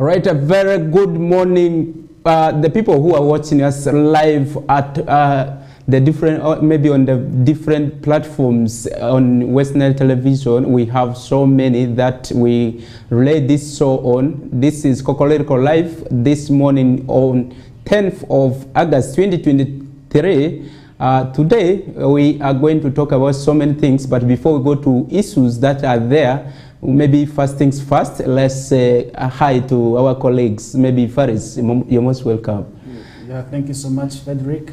All right, a very good morning, the people who are watching us live at the different, maybe on the different platforms on Westnile television. We have so many that we relay this show on. This is KOKOLIRIKO Live this morning on 10th of August 2023. Today we are going to talk about so many things, but before we go to issues that are there, maybe first things first, let's say hi to our colleagues. Maybe Faris, you're most welcome. Yeah, thank you so much, Frederick.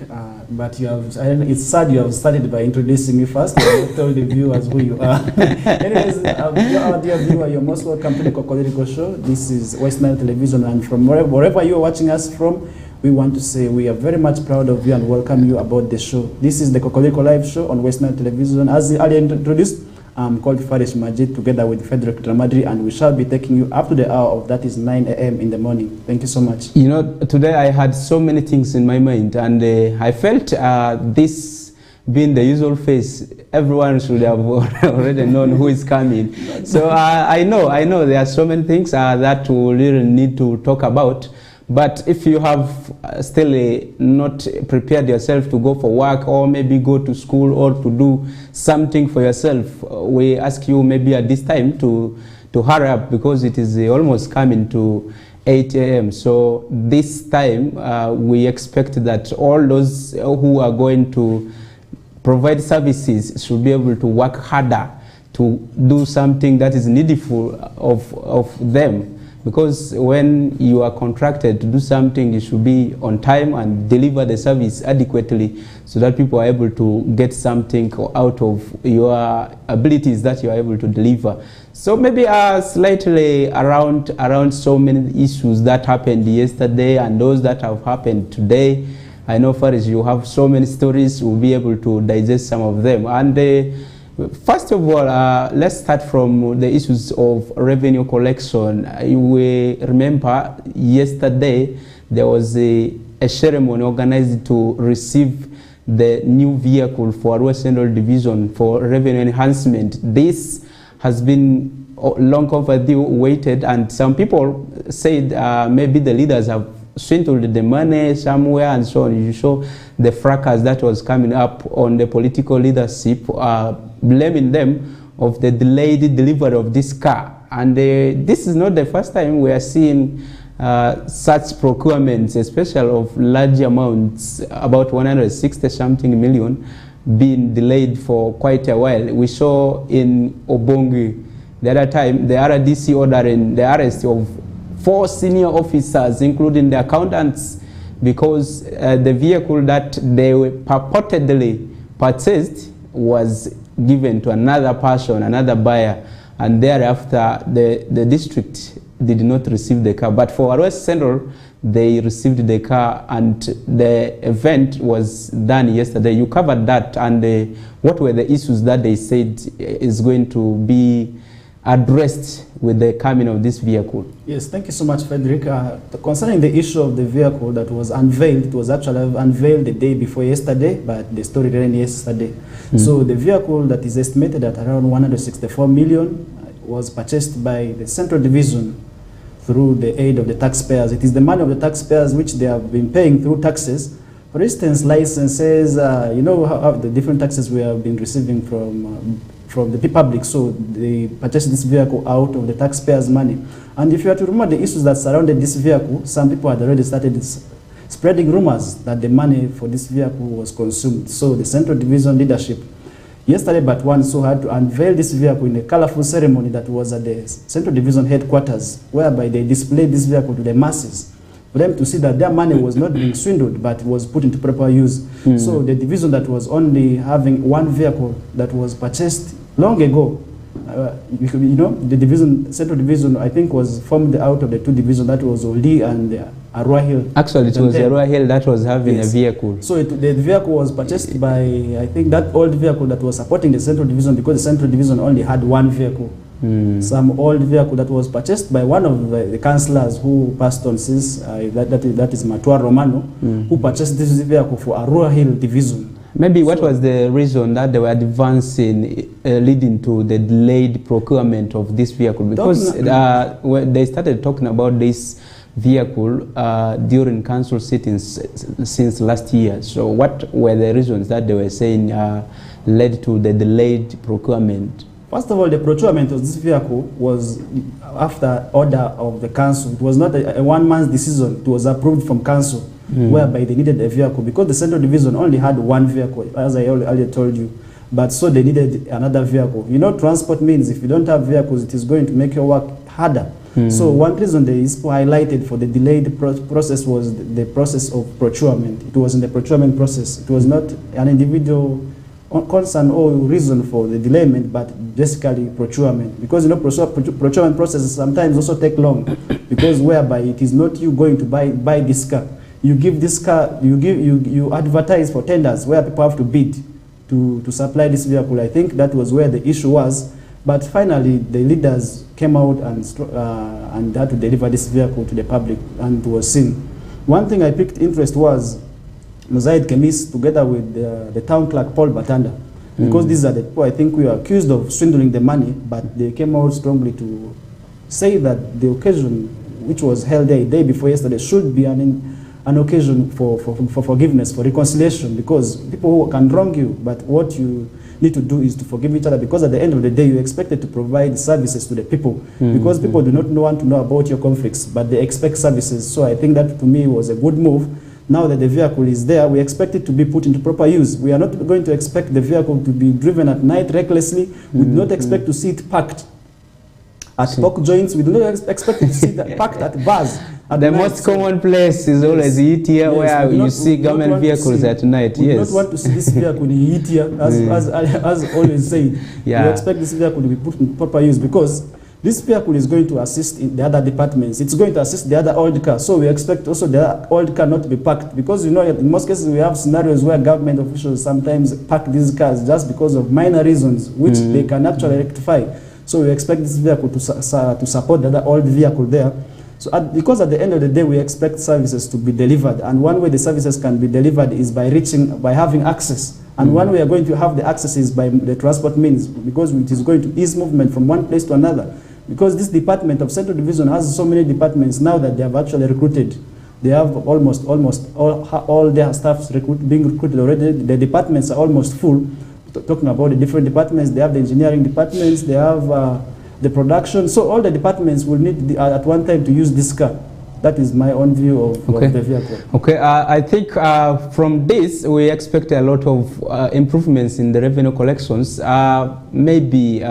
But you have, it's sad you have started by introducing me first. You have told the viewers who you are. Anyways, dear viewer, you're most welcome to the KOKOLIRIKO show. This is Westnile television, and from wherever you're watching us from, we want to say we are very much proud of you and welcome you about the show. This is the KOKOLIRIKO Live show on Westnile television. As earlier introduced, I'm called Faris Majid together with Frederick Dramadri, and we shall be taking you up to the hour of, that is 9 a.m. in the morning. Thank you so much. You know, today I had so many things in my mind, and I felt this being the usual face, everyone should have already known who is coming. So I know there are so many things that we really need to talk about. But if you have still not prepared yourself to go for work, or maybe go to school, or to do something for yourself, we ask you maybe at this time to hurry up, because it is almost coming to 8 a.m. So this time we expect that all those who are going to provide services should be able to work harder to do something that is needful of them. Because when you are contracted to do something, you should be on time and deliver the service adequately, so that people are able to get something out of your abilities that you are able to deliver. So maybe slightly around so many issues that happened yesterday and those that have happened today. I know, Faris, you have so many stories. We'll be able to digest some of them. And first of all, let's start from the issues of revenue collection. We remember yesterday there was a ceremony organized to receive the new vehicle for Westnile Division for revenue enhancement. This has been long overdue, waited, and some people said maybe the leaders have swindled the money somewhere and so on. You saw the fracas that was coming up on the political leadership, blaming them of the delayed delivery of this car. And this is not the first time we are seeing such procurements, especially of large amounts, about 160 something million, being delayed for quite a while. We saw in Obongi the other time the RDC ordering the arrest of 4 senior officers, including the accountants, because the vehicle that they purportedly purchased was given to another person, another buyer, and thereafter the district did not receive the car. But for West Central, they received the car, and the event was done yesterday. You covered that, and what were the issues that they said is going to be addressed with the coming of this vehicle? Yes, thank you so much, Frederick. Concerning the issue of the vehicle that was unveiled, it was actually unveiled the day before yesterday, but the story ran yesterday. So the vehicle that is estimated at around 164 million was purchased by the Central Division through the aid of the taxpayers. It is the money of the taxpayers which they have been paying through taxes. For instance, licenses, you know how the different taxes we have been receiving from the public. So they purchased this vehicle out of the taxpayers' money. And if you are to remember the issues that surrounded this vehicle, some people had already started spreading rumors that the money for this vehicle was consumed. So the Central Division leadership yesterday but one so had to unveil this vehicle in a colorful ceremony that was at the Central Division headquarters, whereby they displayed this vehicle to the masses, for them to see that their money was not being swindled, but was put into proper use. So the division that was only having one vehicle that was purchased long ago, you know, the division, Central Division, I think, was formed out of the 2 divisions, that was Oli and Arua Hill. Actually, it was Arua Hill that was having a vehicle. So the vehicle was purchased by, I think, that old vehicle that was supporting the Central Division, because the Central Division only had one vehicle. Some old vehicle that was purchased by one of the councillors who passed on since, that is Matua Romano, who purchased this vehicle for Arua Hill Division. Maybe what was the reason that they were advancing, leading to the delayed procurement of this vehicle? Because when they started talking about this vehicle during council sittings since last year. So what were the reasons that they were saying led to the delayed procurement? First of all, the procurement of this vehicle was after order of the council. It was not a one-month decision. It was approved from council, whereby they needed a vehicle, because the Central Division only had one vehicle, as I earlier told you. But so they needed another vehicle. You know, transport means if you don't have vehicles, it is going to make your work harder. So one reason they highlighted for the delayed process was the process of procurement. It was in the procurement process. It was not an individual concern or reason for the delayment, but basically procurement. Because you know, procurement processes sometimes also take long, because whereby it is not you going to buy this car. You give this car, you advertise for tenders where people have to bid to supply this vehicle. I think that was where the issue was. But finally, the leaders came out and had to deliver this vehicle to the public, and it was seen. One thing I picked interest was Muzaid Kemis together with the town clerk Paul Batanda, because these are the people I think we are accused of swindling the money, but they came out strongly to say that the occasion which was held there a day before yesterday should be an occasion for forgiveness, for reconciliation, because people can wrong you, but what you need to do is to forgive each other, because at the end of the day you're expected to provide services to the people, because people do not want to know about your conflicts, but they expect services. So I think that to me was a good move. Now that the vehicle is there, we expect it to be put into proper use. We are not going to expect the vehicle to be driven at night recklessly. We do not expect to see it parked at pork joints. We do not expect to see that parked at bars. The most common place is always Itia, where you see government vehicles at night. We don't want to see this vehicle in Itia, as always said. We expect this vehicle to be put in proper use, because this vehicle is going to assist in the other departments. It's going to assist the other old car. So we expect also the old car not to be parked, because you know in most cases we have scenarios where government officials sometimes park these cars just because of minor reasons which they can actually rectify. So we expect this vehicle to support the other old vehicle there. So because at the end of the day we expect services to be delivered, and one way the services can be delivered is by having access. And one way we are going to have the access is by the transport means, because it is going to ease movement from one place to another. Because this department of Central Division has so many departments now that they have actually recruited. They have almost all their staffs being recruited already. The departments are almost full. Talking about the different departments, they have the engineering departments, they have the production. So all the departments will need at one time to use this car. That is my own view of the vehicle. Okay, I think from this we expect a lot of improvements in the revenue collections. Maybe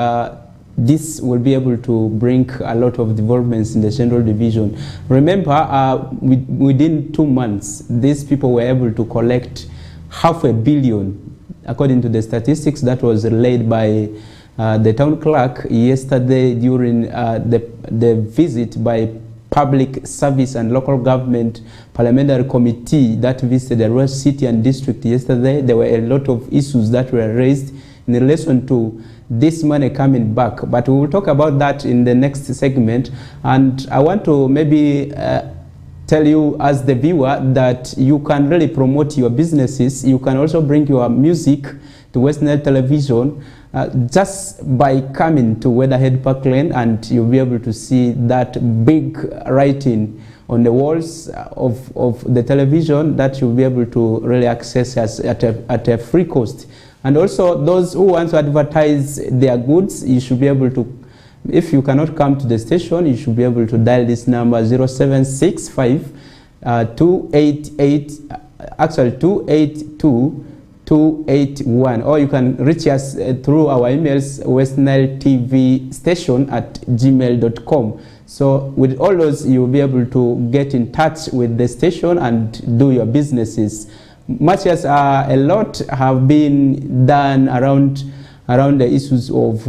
this will be able to bring a lot of developments in the Central Division. Remember, within 2 months, these people were able to collect $500 million, according to the statistics that was relayed by the town clerk yesterday during the visit by Public Service and Local Government Parliamentary Committee that visited the Rural City and District yesterday. There were a lot of issues that were raised in relation to this money coming back, but we will talk about that in the next segment. And I want to maybe tell you as the viewer that you can really promote your businesses. You can also bring your music to Westnile Television just by coming to Weatherhead Park Lane, and you'll be able to see that big writing on the walls of the television that you'll be able to really access at a free cost. And also those who want to advertise their goods, you should be able to, if you cannot come to the station, you should be able to dial this number 0765 288 actually 282 281, or you can reach us through our emails, westniletvstation@gmail.com. So with all those, you'll be able to get in touch with the station and do your businesses. Much as a lot have been done around the issues of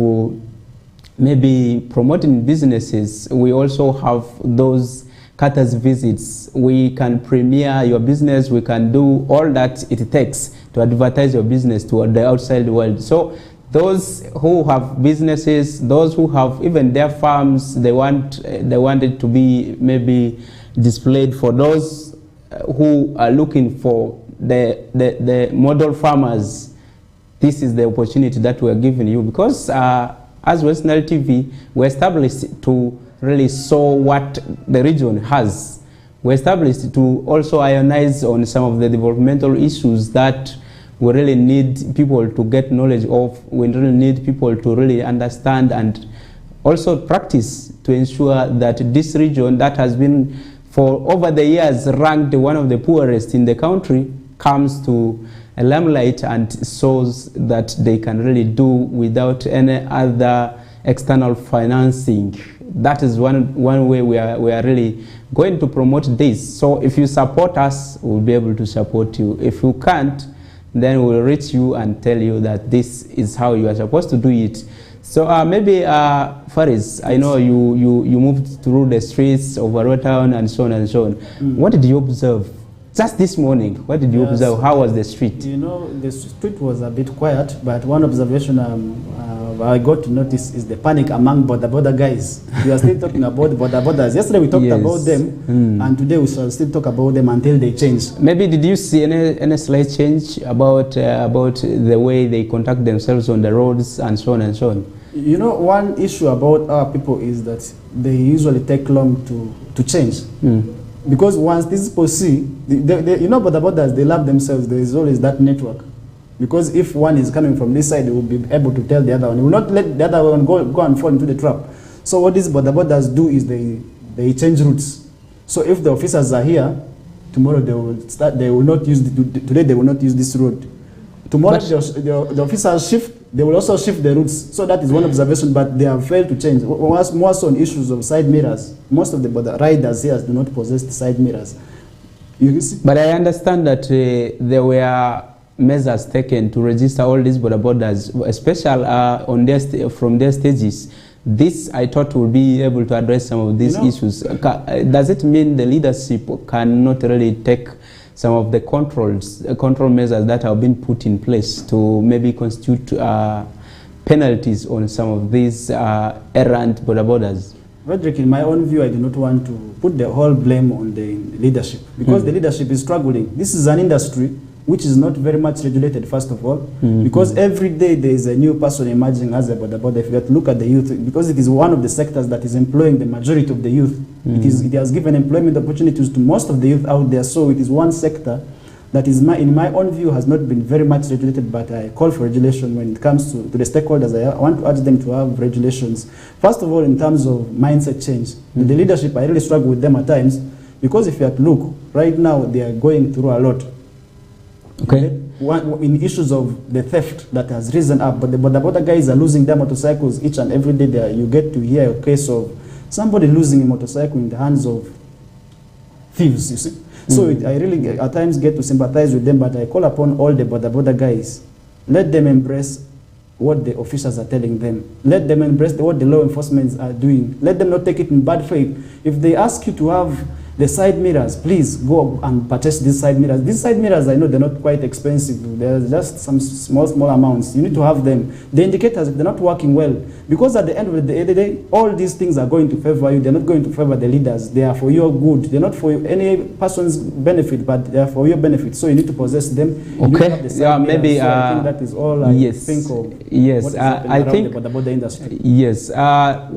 maybe promoting businesses, we also have those Carter's visits. We can premiere your business, we can do all that it takes to advertise your business to the outside world. So those who have businesses, those who have even their farms, they want it to be maybe displayed for those who are looking for the model farmers, this is the opportunity that we're giving you, because as Westnile TV, we're established to really show what the region has. We're established to also ionize on some of the developmental issues that we really need people to get knowledge of. We really need people to really understand and also practice to ensure that this region that has been for over the years ranked one of the poorest in the country comes to a limelight and shows that they can really do without any other external financing. That is one way we are really going to promote this. So if you support us, we'll be able to support you. If you can't, then we'll reach you and tell you that this is how you are supposed to do it. So maybe Faris, I know you moved through the streets of Arua Town and so on and so on. What did you observe? Just this morning, what did you observe? How was the street? You know, the street was a bit quiet, but one observation I got to notice is the panic among border guys. We are still talking about borders. Yesterday we talked about them, and today we shall still talk about them until they change. Maybe did you see any slight change about the way they conduct themselves on the roads and so on and so on? You know, one issue about our people is that they usually take long to change. Because once these people see, you know, borders, they love themselves. There is always that network. Because if one is coming from this side, they will be able to tell the other one. They will not let the other one go and fall into the trap. So what these borders do is they change routes. So if the officers are here, tomorrow they will not use, today they will not use this road. Tomorrow the officers shift, they will also shift the routes. So that is one observation, but they have failed to change. More so on issues of side mirrors. Most of the riders here do not possess the side mirrors. You see? But I understand that there were measures taken to register all these borders, especially from their stages. This, I thought, will be able to address some of these issues. Does it mean the leadership cannot really take some of the control measures that have been put in place to maybe constitute penalties on some of these errant borders? Roderick, in my own view, I do not want to put the whole blame on the leadership, because the leadership is struggling. This is an industry which is not very much regulated, first of all, because every day there is a new person emerging as a border. If you have to look at the youth, because it is one of the sectors that is employing the majority of the youth. It has given employment opportunities to most of the youth out there, so it is one sector that is, in my own view, has not been very much regulated, but I call for regulation when it comes to the stakeholders. I want to urge them to have regulations. First of all, in terms of mindset change. The leadership, I really struggle with them at times, because if you have to look, right now they are going through a lot. Okay. In issues of the theft that has risen up, but the border guys are losing their motorcycles each and every day. There, you get to hear a case of somebody losing a motorcycle in the hands of thieves, you see. So I really at times get to sympathize with them, but I call upon all the border guys, let them embrace what the officials are telling them. Let them embrace what the law enforcement are doing. Let them not take it in bad faith. If they ask you to have the side mirrors, please go and purchase these side mirrors. These side mirrors, I know they're not quite expensive. They're just some small amounts. You need to have them. The indicators, if they're not working well, because at the end of the day, all these things are going to favor you. They're not going to favor the leaders. They are for your good. They're not for any person's benefit, but they are for your benefit. So you need to possess them. Okay. Yeah, maybe. So I think that is all I think of. Yes, I think the border industry. Yes.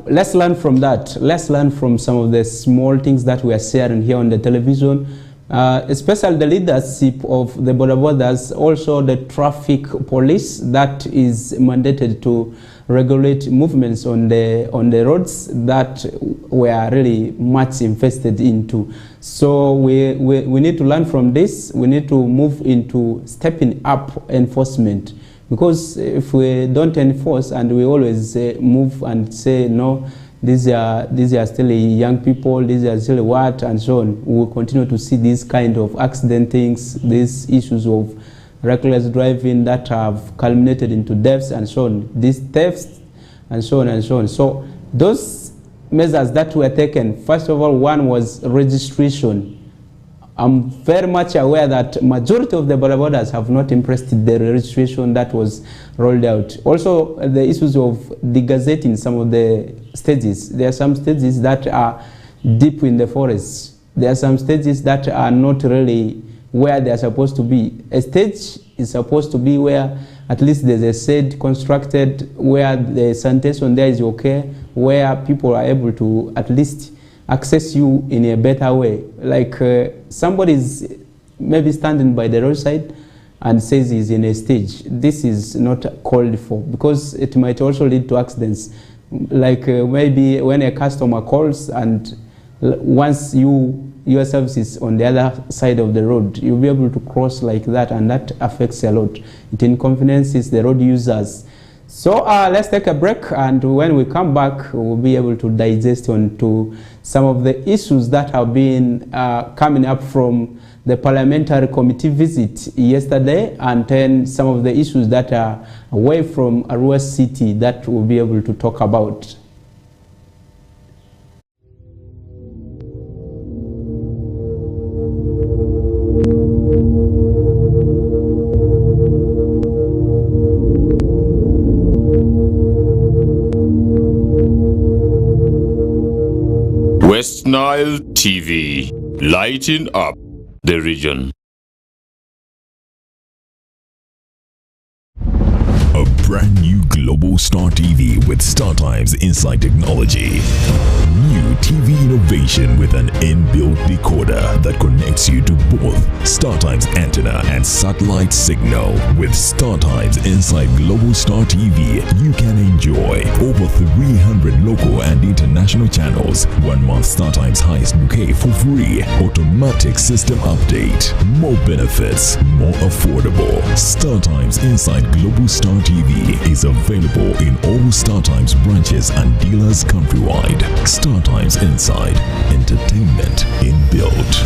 Let's learn from that. Let's learn from some of the small things that we are sharing here on the television, especially the leadership of the borders, also the traffic police that is mandated to regulate movements on the roads that we are really much invested into. So we need to learn from this. We need to move into stepping up enforcement, because if we don't enforce and we always move and say no, these are still young people, these are still what, and so on, we will continue to see these kind of accident things, these issues of reckless driving that have culminated into deaths and so on, these thefts and so on and so on. So those measures that were taken, first of all, one was registration. I'm very much aware that majority of the borders have not impressed the registration that was rolled out. Also, the issues of degazetting some of the stages. There are some stages that are deep in the forest. There are some stages that are not really where they are supposed to be. A stage is supposed to be where at least there's a shed constructed, where the sanitation there is okay, where people are able to at least access you in a better way. Like somebody's maybe standing by the roadside and says he's in a stage. This is not called for, because it might also lead to accidents. Like maybe when a customer calls and once your service is on the other side of the road, you'll be able to cross like that, and that affects a lot. It inconveniences the road users. So let's take a break, and when we come back, we'll be able to digest onto some of the issues that have been coming up from the parliamentary committee visit yesterday, and then some of the issues that are away from Arua City that we'll be able to talk about. Westnile TV, lighting up the region. A brand new Global Star TV with StarTimes Inside Technology. New TV innovation with an inbuilt decoder that connects you to both StarTimes antenna and satellite signal. With StarTimes Inside Global Star TV, you can enjoy over 300 local and international channels, 1 month StarTimes highest bouquet for free, automatic system update, more benefits, more affordable. StarTimes Inside Global Star TV is available in all StarTimes branches and dealers countrywide. StarTimes Inside, entertainment inbuilt.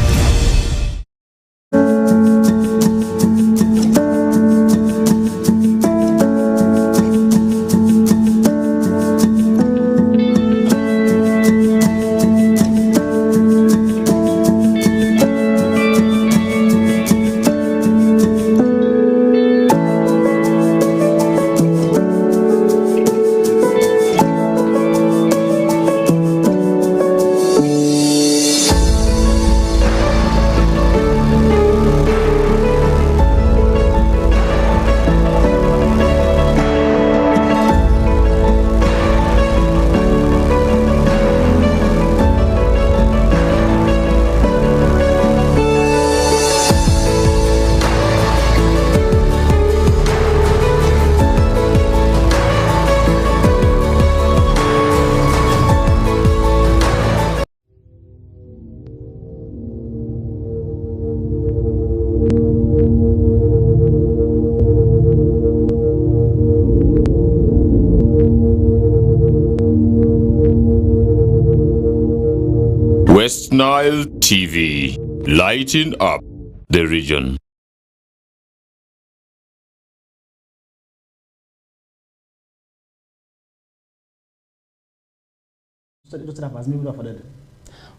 Westnile TV, lighting up the region.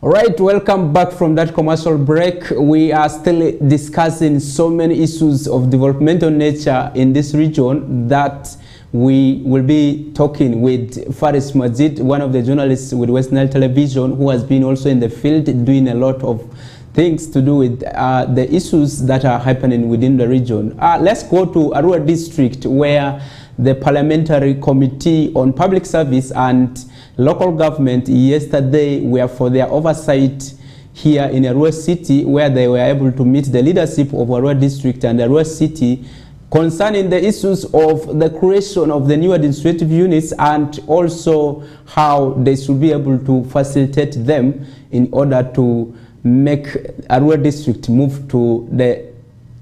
All right, welcome back from that commercial break. We are still discussing so many issues of developmental nature in this region that we will be talking with Faris Majid, one of the journalists with Westnile Television, who has been also in the field doing a lot of things to do with the issues that are happening within the region. Let's go to Arua District, where the Parliamentary Committee on Public Service and Local Government yesterday were for their oversight here in Arua City, where they were able to meet the leadership of Arua District and Arua City concerning the issues of the creation of the new administrative units, and also how they should be able to facilitate them in order to make Arua District move to the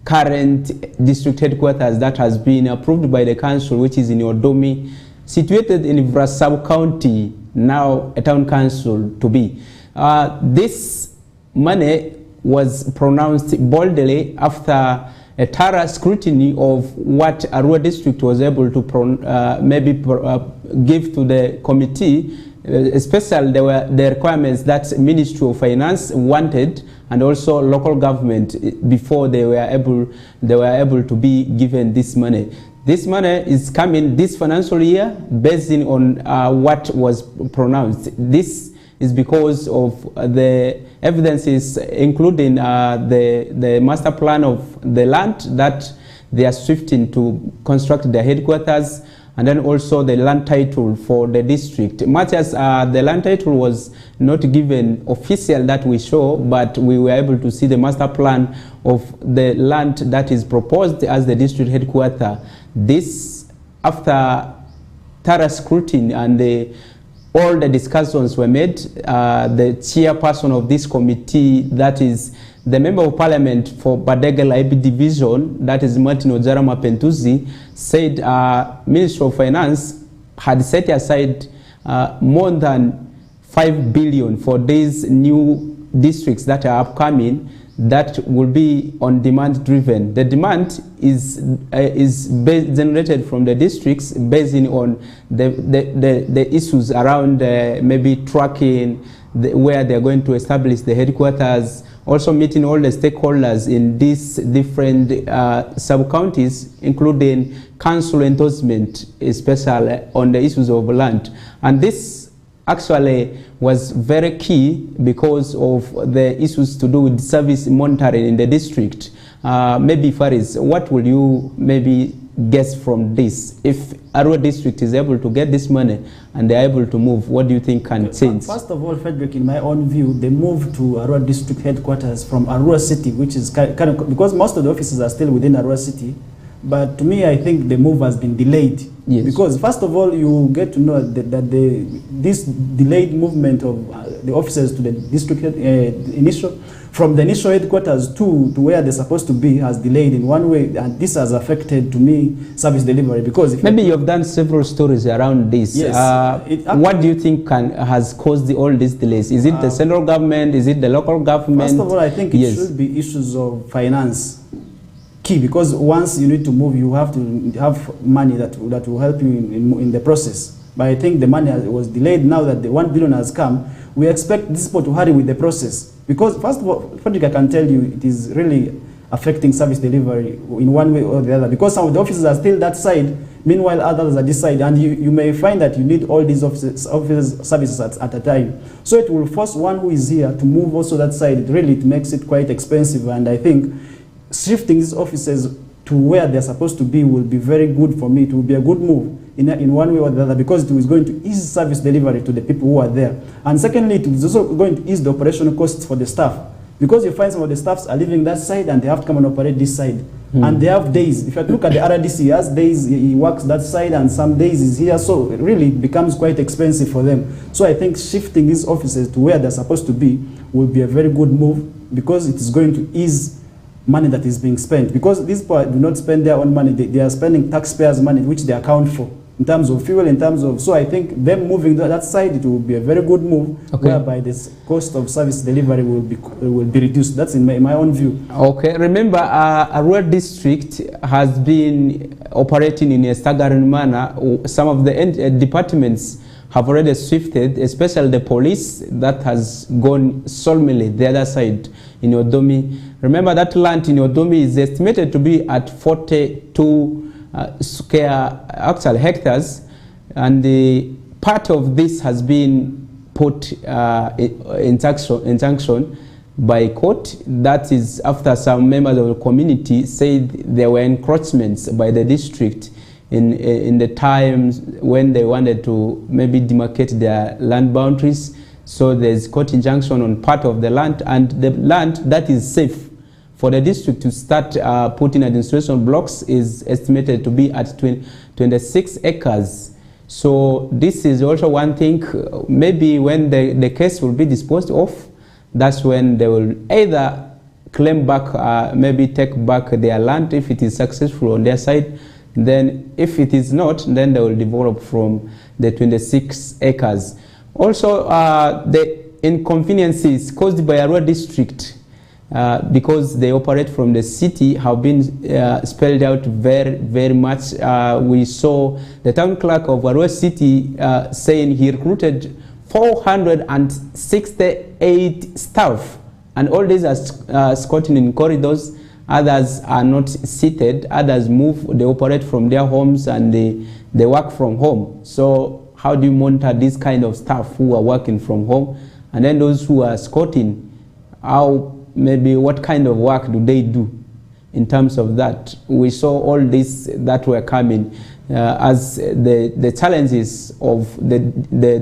current district headquarters that has been approved by the council, which is in Odomi, situated in Vrasab County, now a town council to be. This money was pronounced boldly after a thorough scrutiny of what Arua District was able to give to the committee, especially there were the requirements that Ministry of Finance wanted, and also local government before they were able to be given this money. This money is coming this financial year based on what was pronounced. This is because of the evidences, including the master plan of the land that they are shifting to construct their headquarters, and then also the land title for the district. Much as the land title was not given official that we show, but we were able to see the master plan of the land that is proposed as the district headquarters. This, after thorough scrutiny and all the discussions were made, the chairperson of this committee, that is the Member of Parliament for Badega Laibi Division, that is Martin Ojarama Pentuzi, said Ministry of Finance had set aside more than 5 billion for these new districts that are upcoming that will be on demand driven. The demand is generated from the districts based on the issues around maybe tracking where they're going to establish the headquarters, also meeting all the stakeholders in these different sub-counties, including council endorsement, especially on the issues of land. And this actually was very key because of the issues to do with service monitoring in the district. Maybe Faris, what will you maybe guess from this? If Arua district is able to get this money and they're able to move, what do you think can change? First of all, Frederick, in my own view, the move to Arua district headquarters from Arua city, which is kind of, because most of the offices are still within Arua city, but to me, I think the move has been delayed. Yes. Because first of all, you get to know that this delayed movement of the officers to the district from the initial headquarters to where they're supposed to be has delayed in one way, and this has affected, to me, service delivery. Because if maybe you've done several stories around this. Yes, what do you think has caused all these delays? Is it the central government? Is it the local government? First of all, I think it should be issues of finance. Key, because once you need to move, you have to have money that will help you in the process. But I think the money was delayed. Now that the 1 billion has come, we expect this people to hurry with the process. Because first of all, Frederick, I can tell you, it is really affecting service delivery in one way or the other. Because some of the offices are still that side, meanwhile others are this side. And you may find that you need all these office services at a time. So it will force one who is here to move also that side. It makes it quite expensive. And I think shifting these offices to where they're supposed to be will be very good for me. It will be a good move in one way or the other, because it is going to ease service delivery to the people who are there. And secondly, it is also going to ease the operational costs for the staff, because you find some of the staffs are leaving that side and they have to come and operate this side. And they have days. If you look at the RDC, he has days he works that side and some days he's here. So really it becomes quite expensive for them. So I think shifting these offices to where they're supposed to be will be a very good move, because it is going to ease money that is being spent, because these people do not spend their own money. They are spending taxpayers' money, which they account for in terms of fuel, in terms of, so I think them moving to that side, it will be a very good move, whereby this cost of service delivery will be reduced. That's in my own view. Okay, remember Arua district has been operating in a staggering manner. Some of the departments have already shifted, especially the police that has gone solely the other side in Odomi. Remember that land in Odomi is estimated to be at 42 square actual hectares, and the part of this has been put in sanction by court. That is after some members of the community said there were encroachments by the district in the times when they wanted to maybe demarcate their land boundaries. So there's court injunction on part of the land, and the land that is safe for the district to start putting administration blocks is estimated to be at 26 acres. So this is also one thing. Maybe when the case will be disposed of, that's when they will either claim back, maybe take back their land if it is successful on their side. Then if it is not, then they will develop from the 26 acres. Also, the inconveniences caused by Arua district, because they operate from the city, have been spelled out very, very much. We saw the town clerk of Arua city saying he recruited 468 staff, and all these are squatting in corridors. Others are not seated, others move, they operate from their homes, and they work from home. So how do you monitor this kind of staff who are working from home And then those who are squatting, maybe what kind of work do they do in terms of that? We saw all this that were coming as the challenges of the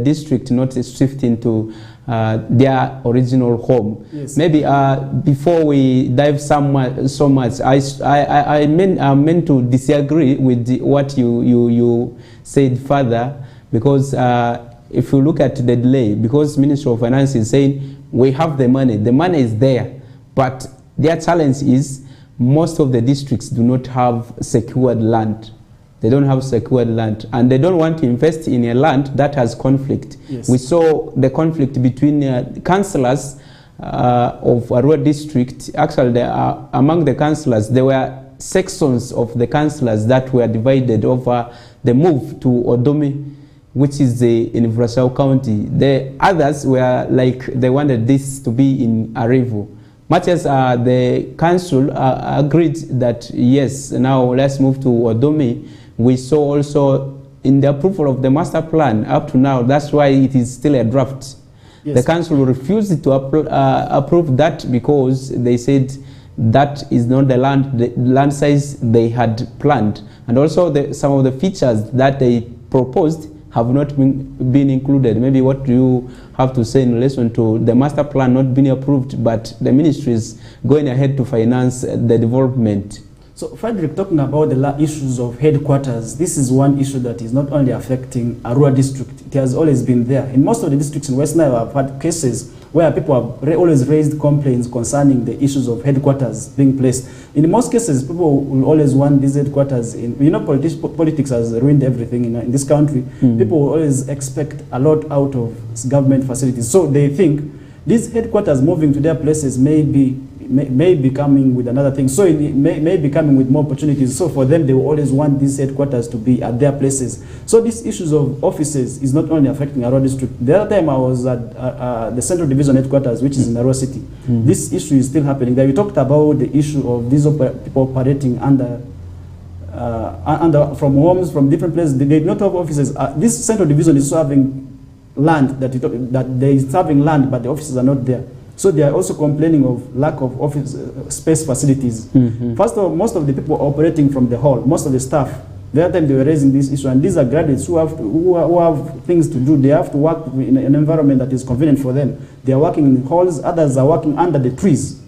district not shifting to their original home. Yes. Maybe before we dive so much, I meant to disagree with what you said further, because if you look at the delay, because Ministry of Finance is saying we have the money is there, but their challenge is most of the districts do not have secured land. They don't have secured land, and they don't want to invest in a land that has conflict. Yes. We saw the conflict between councillors of Arua district. Actually, among the councillors, there were sections of the councillors that were divided over the move to Odomi, which is in Vrasau County. The others were like, they wanted this to be in Arevo. Much as the council agreed that, yes, now let's move to Odomi, we saw also in the approval of the master plan up to now, that's why it is still a draft. Yes. The council refused to approve that because they said that is not the land size they had planned. And also some of the features that they proposed have not been included. Maybe what do you have to say in relation to the master plan not being approved, but the ministry is going ahead to finance the development? So, Frederick, talking about the issues of headquarters, this is one issue that is not only affecting Arua district, it has always been there. In most of the districts in West Nile, I've had cases where people have always raised complaints concerning the issues of headquarters being placed. In most cases, people will always want these headquarters in, you know, politics has ruined everything in this country. People will always expect a lot out of government facilities. So they think these headquarters moving to their places may be coming with another thing. So it may be coming with more opportunities. So for them, they will always want these headquarters to be at their places. So these issues of offices is not only affecting Arua district. The other time I was at the Central Division headquarters, which is in Arua City. This issue is still happening there. We talked about the issue of these people operating under from homes, from different places. They do not have offices. This Central Division is also having land, that they is having land, but the offices are not there. So they are also complaining of lack of office space facilities. First of all, most of the people operating from the hall, most of the staff, the other time they were raising this issue, and these are graduates who have things to do. They have to work in an environment that is convenient for them. They are working in halls, others are working under the trees.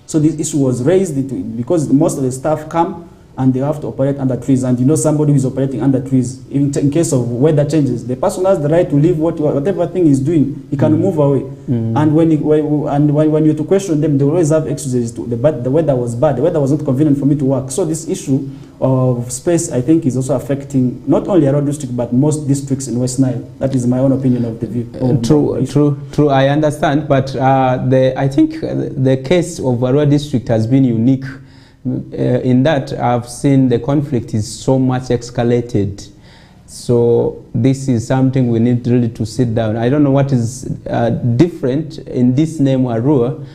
So this issue was raised because most of the staff come and they have to operate under trees. And you know, somebody who is operating under trees, in case of weather changes, the person has the right to leave whatever thing he's doing. He can move away. And when you to question them, they will always have excuses. The weather was bad. The weather was not convenient for me to work. So this issue of space, I think, is also affecting not only Arua district but most districts in West Nile. That is my own opinion of the view. True. I understand, but I think the case of Arua district has been unique. In that I've seen the conflict is so much escalated. So this is something we need really to sit down. I don't know what is different in this name Arua,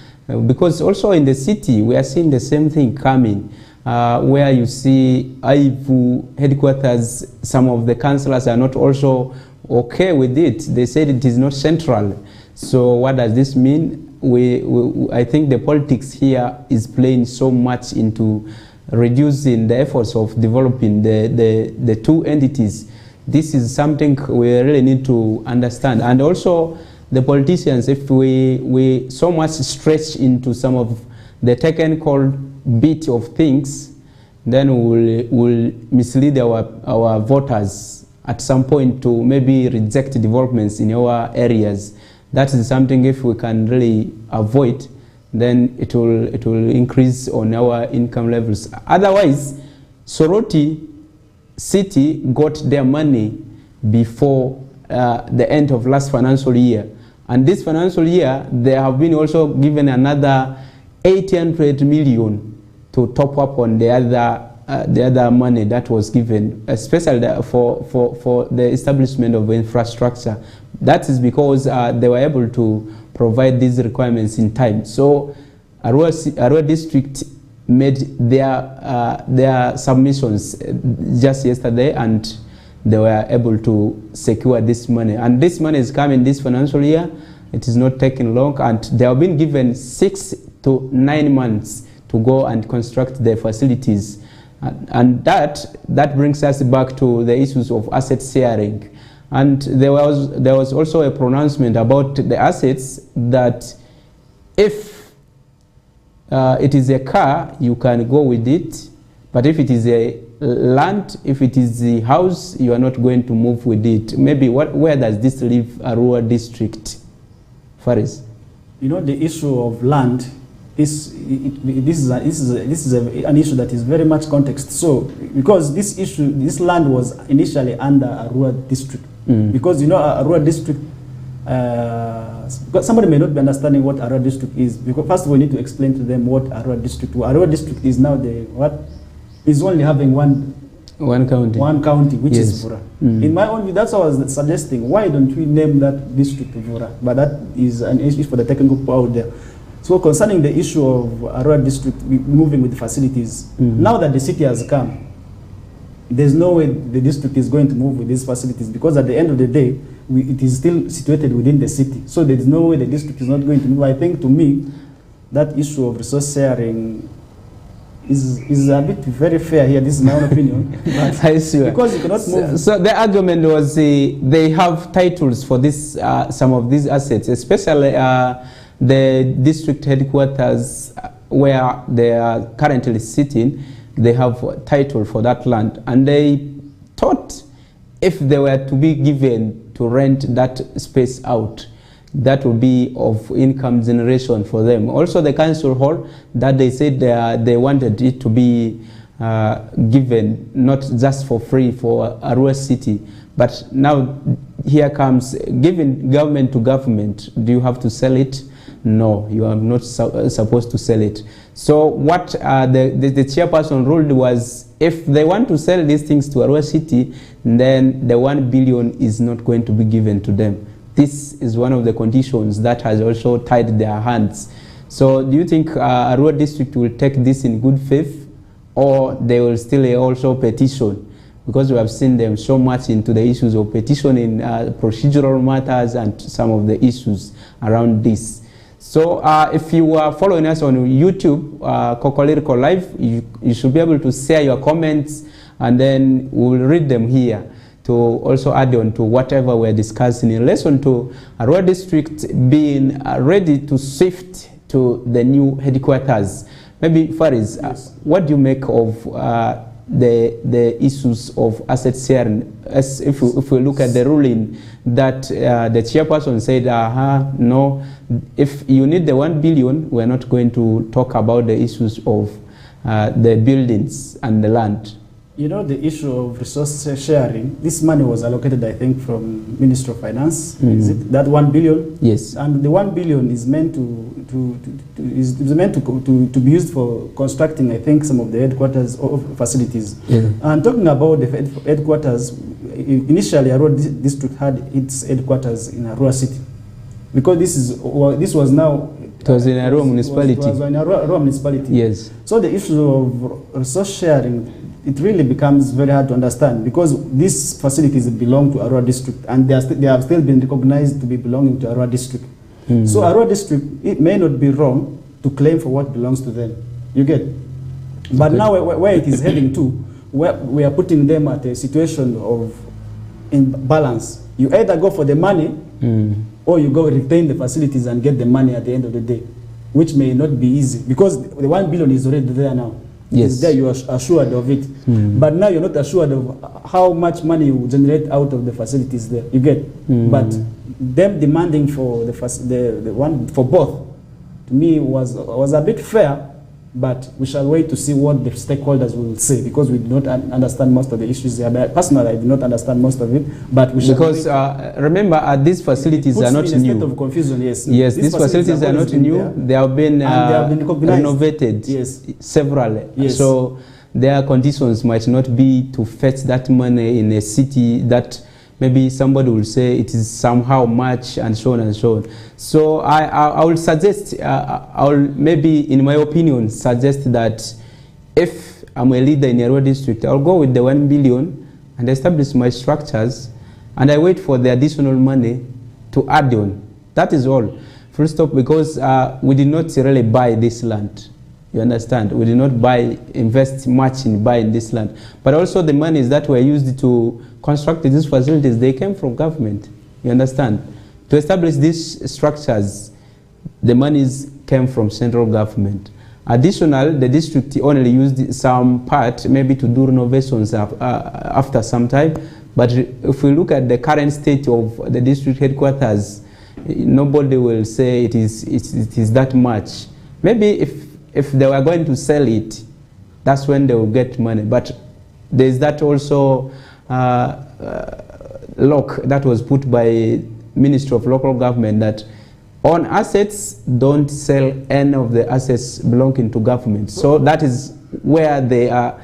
because also in the city we are seeing the same thing coming, where you see IVU headquarters, some of the councillors are not also okay with it. They said it is not central. So what does this mean? I think the politics here is playing so much into reducing the efforts of developing the two entities. This is something we really need to understand. And also the politicians, if we so much stretch into some of the technical bit of things, then we'll mislead our voters at some point to maybe reject developments in our areas. That is something, if we can really avoid, then it will increase on our income levels. Otherwise, Soroti City got their money before the end of last financial year. And this financial year, they have been also given another 800 million to top up on the other money that was given, especially for the establishment of infrastructure. That is because they were able to provide these requirements in time. So Arua district made their submissions just yesterday, and they were able to secure this money. And this money is coming this financial year, It is not taking long, and they have been given 6 to 9 months to go and construct their facilities. And that brings us back to the issues of asset sharing. And there was also a pronouncement about the assets that if it is a car, you can go with it, but if it is a land, if it is the house, you are not going to move with it. Maybe where does this leave Arua district, Faris? You know, the issue of land this is an issue that is very much context. So because this land was initially under Arua district, because you know Arua district. Somebody may not be understanding what Arua district is, because first we need to explain to them what Arua district. Arua district is now is only having one county, which is Vura. In my own view, that's what I was suggesting. Why don't we name that district Vura? But that is an issue for the technical people out there. So concerning the issue of Arua district moving with the facilities, now that the city has come, there's no way the district is going to move with these facilities, because at the end of the day, it is still situated within the city. So there's no way the district is not going to move. I think, to me, that issue of resource sharing is a bit very fair here. This is my own opinion. I see. Because you cannot move. So the argument was they have titles for this, some of these assets, especially the district headquarters where they are currently sitting. They have a title for that land, and they thought if they were to be given to rent that space out, that would be of income generation for them. Also the council hall, that they said they wanted it to be given not just for free for Arua city, but now here comes giving government to government. Do you have to sell it? No, you are not supposed to sell it. So what the chairperson ruled was, if they want to sell these things to Arua city, then the 1 billion is not going to be given to them. This is one of the conditions that has also tied their hands. So do you think Arua district will take this in good faith, or they will still also petition? Because we have seen them so much into the issues of petitioning, procedural matters, and some of the issues around this. So if you are following us on YouTube, KOKOLIRIKO Live, you should be able to share your comments, and then we will read them here to also add on to whatever we're discussing in relation to Arua district being ready to shift to the new headquarters. Maybe Faris, yes. What do you make of the issues of asset sharing? As if we look at the ruling that the chairperson said, no, if you need the 1 billion, we're not going to talk about the issues of the buildings and the land. You know, the issue of resource sharing, this money was allocated, I think, from Ministry of Finance. Is it that 1 billion? Yes. And the 1 billion is meant to be used for constructing, I think, some of the headquarters of facilities. Yeah. And talking about the headquarters, initially Arua district had its headquarters in Arua city, because this was now. It was in Arua municipality. It was in Arua municipality. Yes. So the issue of resource sharing, it really becomes very hard to understand, because these facilities belong to Arua district, and they have still been recognized to be belonging to Arua district. So Arua district, it may not be wrong to claim for what belongs to them. You get? But now where it is heading to, where we are putting them at a situation of imbalance. You either go for the money, or you go retain the facilities and get the money at the end of the day, which may not be easy, because the 1 billion is already there now. Yes. It's there, you are assured of it. But now you're not assured of how much money you will generate out of the facilities there. You get? But them demanding for the one for both, to me, was a bit fair. But we shall wait to see what the stakeholders will say, because we do not understand most of the issues there. Personally, I do not understand most of it, but we shall because remember, these facilities are not new. State of confusion, yes. Yes, these facilities are not new. There. They have been renovated, yes, several. Yes. So their conditions might not be to fetch that money in a city that maybe somebody will say it is somehow much, and so on and so on. So I will suggest, I will maybe, in my opinion, suggest that if I'm a leader in Arua district, I'll go with the 1 billion and establish my structures, and I wait for the additional money to add on. That is all. Full stop, because we did not really buy this land. You understand? We did not invest much in buying this land. But also the monies that were used to construct these facilities, they came from government. You understand? To establish these structures, the monies came from central government. Additional, the district only used some part, maybe to do renovations after some time. But if we look at the current state of the district headquarters, nobody will say it is that much. Maybe if they were going to sell it, that's when they will get money. But there's that also lock that was put by Ministry of Local Government that on assets, don't sell any of the assets belonging to government. So that is where they are.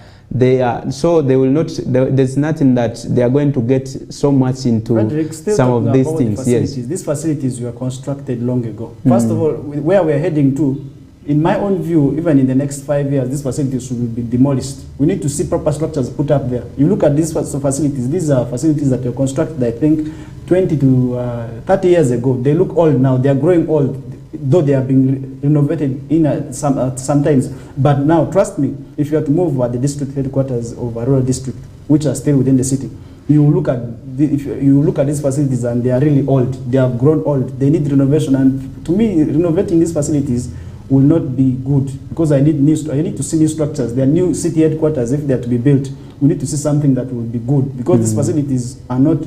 So they will not. There's nothing that they are going to get so much into. Frederick, some of these things. Yes, these facilities were constructed long ago. First of all, where we're heading to, in my own view, even in the next 5 years, these facilities should be demolished. We need to see proper structures put up there. You look at these facilities. These are facilities that were constructed, I think, 20 to 30 years ago. They look old now. They are growing old, though they are being renovated in sometimes. But now, trust me, if you are to move at the district headquarters of a rural district, which are still within the city, you look at if you look at these facilities and they are really old. They have grown old. They need renovation. And to me, renovating these facilities will not be good, because I need to see new structures. There are new city headquarters. If they are to be built, we need to see something that will be good, because these facilities are not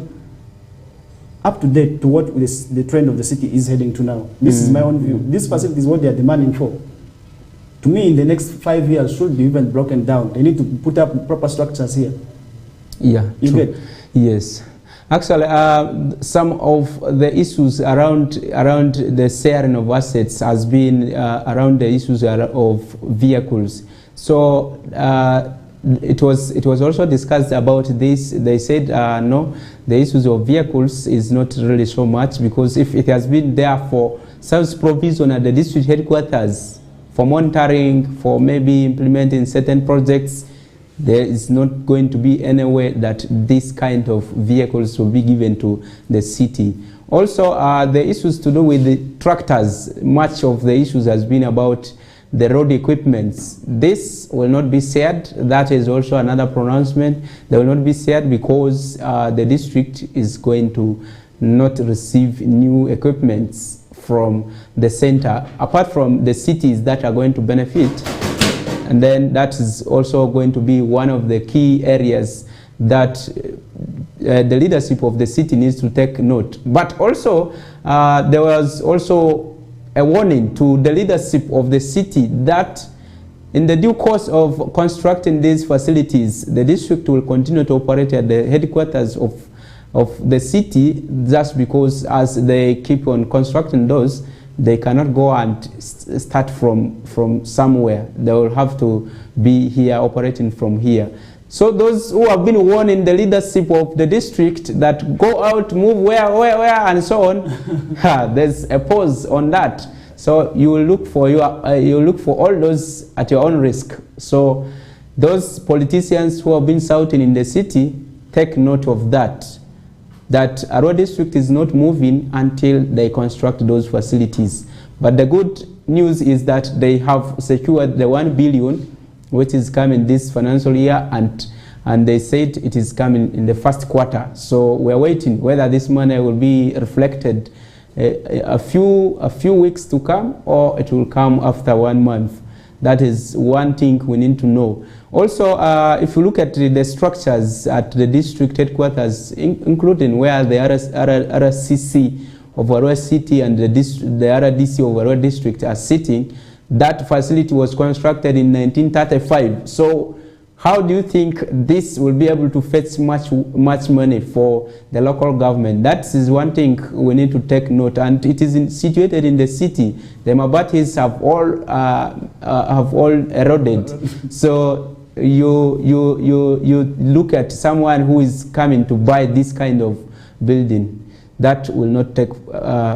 up to date to what the trend of the city is heading to now. This is my own view. These facilities, what they are demanding for, to me, in the next 5 years, should be even broken down. They need to put up proper structures here. Yeah, you true. get? Yes. Actually, some of the issues around the sharing of assets has been around the issues of vehicles. So it was also discussed about this. They said no, the issues of vehicles is not really so much, because if it has been there for service provision at the district headquarters, for monitoring, for maybe implementing certain projects, there is not going to be any way that this kind of vehicles will be given to the city. Also, the issues to do with the tractors, much of the issues has been about the road equipments. This will not be shared. That is also another pronouncement. They will not be shared because the district is going to not receive new equipments from the center, apart from the cities that are going to benefit. And then that is also going to be one of the key areas that the leadership of the city needs to take note. But also, there was also a warning to the leadership of the city that in the due course of constructing these facilities, the district will continue to operate at the headquarters of the city, just because as they keep on constructing those, they cannot go and start from somewhere. They will have to be here, operating from here. So those who have been warning the leadership of the district that go out, move where, and so on, there's a pause on that. So you will look for all those at your own risk. So those politicians who have been shouting in the city, take note of that. That Arua district is not moving until they construct those facilities. But the good news is that they have secured the 1 billion, which is coming this financial year, and they said it is coming in the first quarter. So we're waiting whether this money will be reflected a few weeks to come, or it will come after 1 month. That is one thing we need to know. Also, if you look at the structures at the district headquarters, including where the RCC of Arua City and the RDC of Arua District are sitting, that facility was constructed in 1935. So how do you think this will be able to fetch much money for the local government? That is one thing we need to take note, and it is situated in the city. The Mabatis have all eroded. So you look at someone who is coming to buy this kind of building, that will not take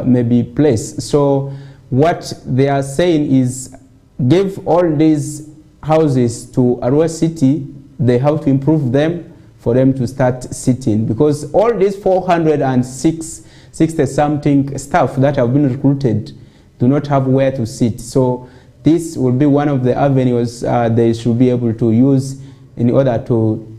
maybe place. So what they are saying is, give all these houses to Arua City, they have to improve them for them to start sitting, because all these 406 60-something staff that have been recruited do not have where to sit. So this will be one of the avenues they should be able to use in order to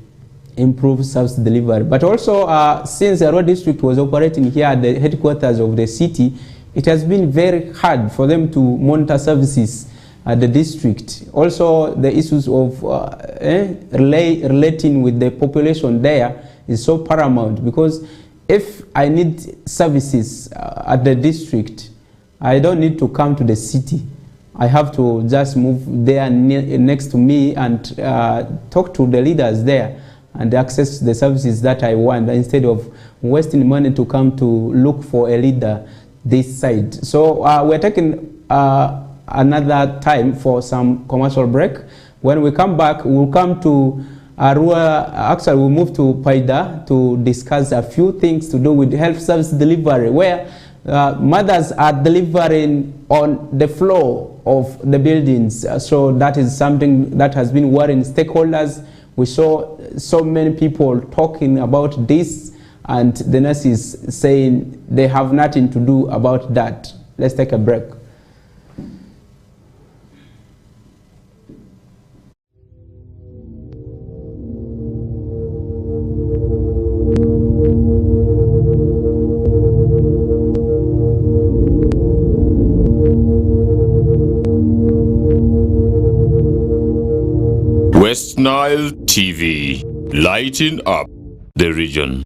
improve service delivery. But also, since the road district was operating here at the headquarters of the city, it has been very hard for them to monitor services at the district. Also, the issues of relating with the population there is so paramount, because if I need services at the district, I don't need to come to the city. I have to just move there next to me and talk to the leaders there and access the services that I want, instead of wasting money to come to look for a leader this side. So we're taking another time for some commercial break. When we come back, we'll come to actually we'll move to Paida to discuss a few things to do with health service delivery, where mothers are delivering on the floor of the buildings. So that is something that has been worrying stakeholders. We saw so many people talking about this, and the nurses saying they have nothing to do about that. Let's take a break. Westnile TV, lighting up the region.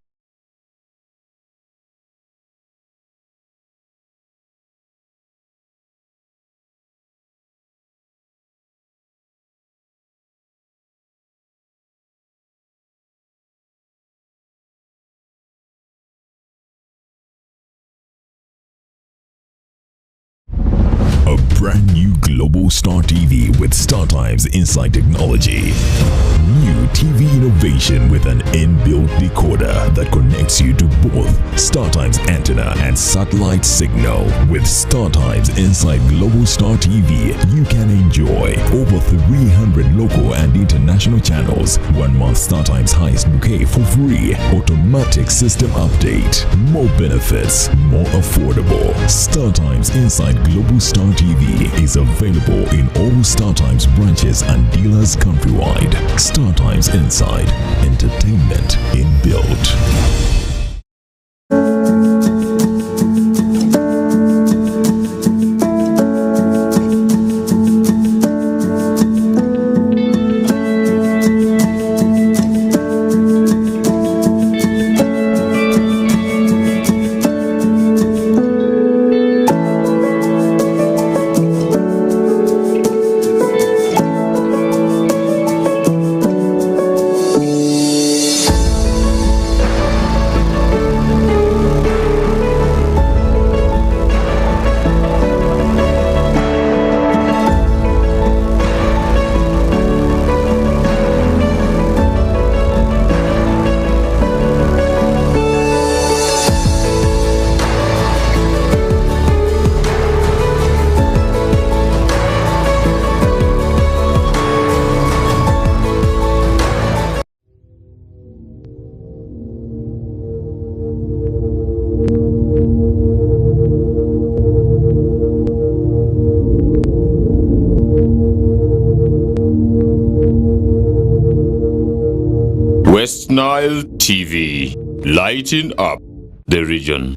A brand new Global Star TV with StarTimes Inside Technology. New TV innovation with an inbuilt decoder that connects you to both StarTimes antenna and satellite signal. With StarTimes Inside Global Star TV, you can enjoy over 300 local and international channels, 1 month StarTimes highest bouquet for free, automatic system update, more benefits, more affordable. StarTimes Inside Global Star TV is available in all StarTimes branches and dealers countrywide. StarTimes Inside, entertainment inbuilt. Westnile TV, lighting up the region.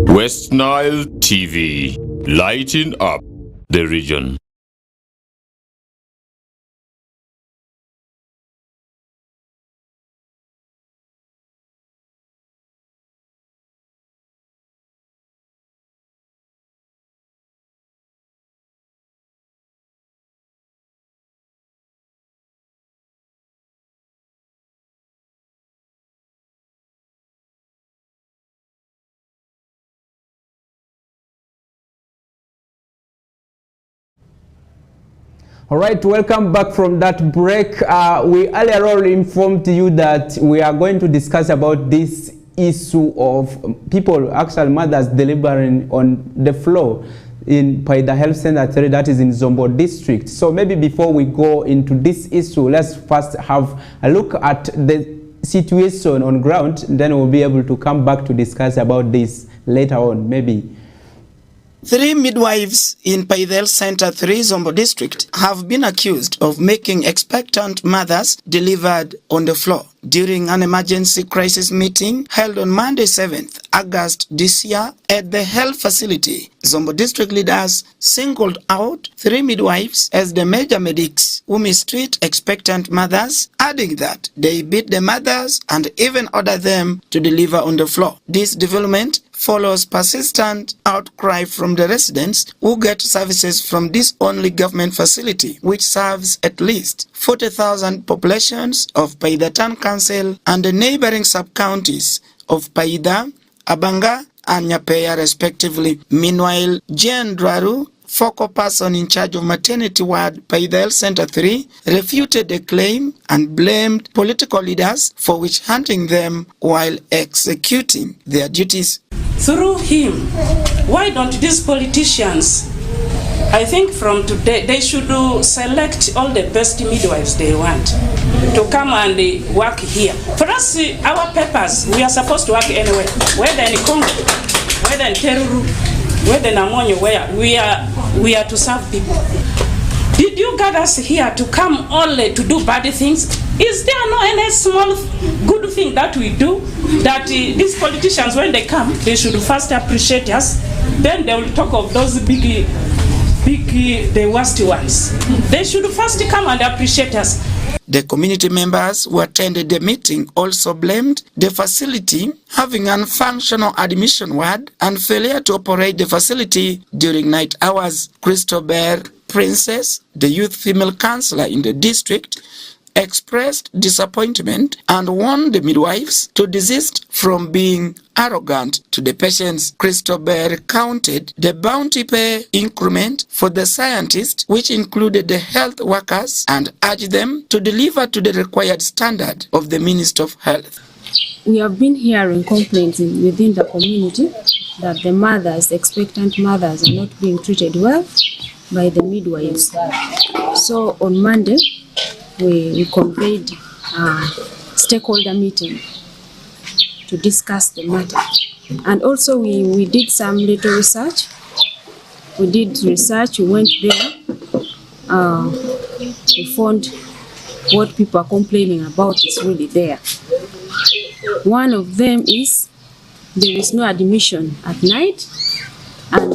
Westnile TV, lighting up the region. All right, welcome back from that break. We earlier on informed you that we are going to discuss about this issue of people, actual mothers, delivering on the floor by the health center that is in Zombo district. So maybe before we go into this issue, let's first have a look at the situation on ground, then we'll be able to come back to discuss about this later on, maybe. 3 midwives in Paidel Center 3 Zombo district have been accused of making expectant mothers delivered on the floor during an emergency crisis meeting held on Monday 7th August this year at the health facility. Zombo district leaders singled out 3 midwives as the major medics who mistreat expectant mothers, adding that they beat the mothers and even order them to deliver on the floor. This development follows persistent outcry from the residents who get services from this only government facility, which serves at least 40,000 populations of Paida Town Council and the neighboring sub-counties of Paida, Abanga, and Nyapeya respectively. Meanwhile, Jane Draru, focal person in charge of maternity ward Paidel Center 3, refuted the claim and blamed political leaders for witch-hunting them while executing their duties. Through him, why don't these politicians, I think from today, they should select all the best midwives they want to come and work here. For us, our papers, we are supposed to work anywhere, whether in Congo, whether in Teruru, whether in Amonyo, where we are to serve people. Did you gather us here to come only to do bad things? Is there no any small good thing that we do that these politicians, when they come, they should first appreciate us, then they will talk of those big, the worst ones. They should first come and appreciate us. The community members who attended the meeting also blamed the facility having an functional admission ward and failure to operate the facility during night hours. Christopher Princess, the youth female councillor in the district, expressed disappointment and warned the midwives to desist from being arrogant to the patients. Christopher counted the bounty pay increment for the scientists, which included the health workers, and urged them to deliver to the required standard of the Minister of Health. We have been hearing complaints within the community that the mothers, expectant mothers, are not being treated well by the midwives. So on Monday, we convened a stakeholder meeting to discuss the matter. And also we did some little research. We went there. We found what people are complaining about is really there. One of them is there is no admission at night, and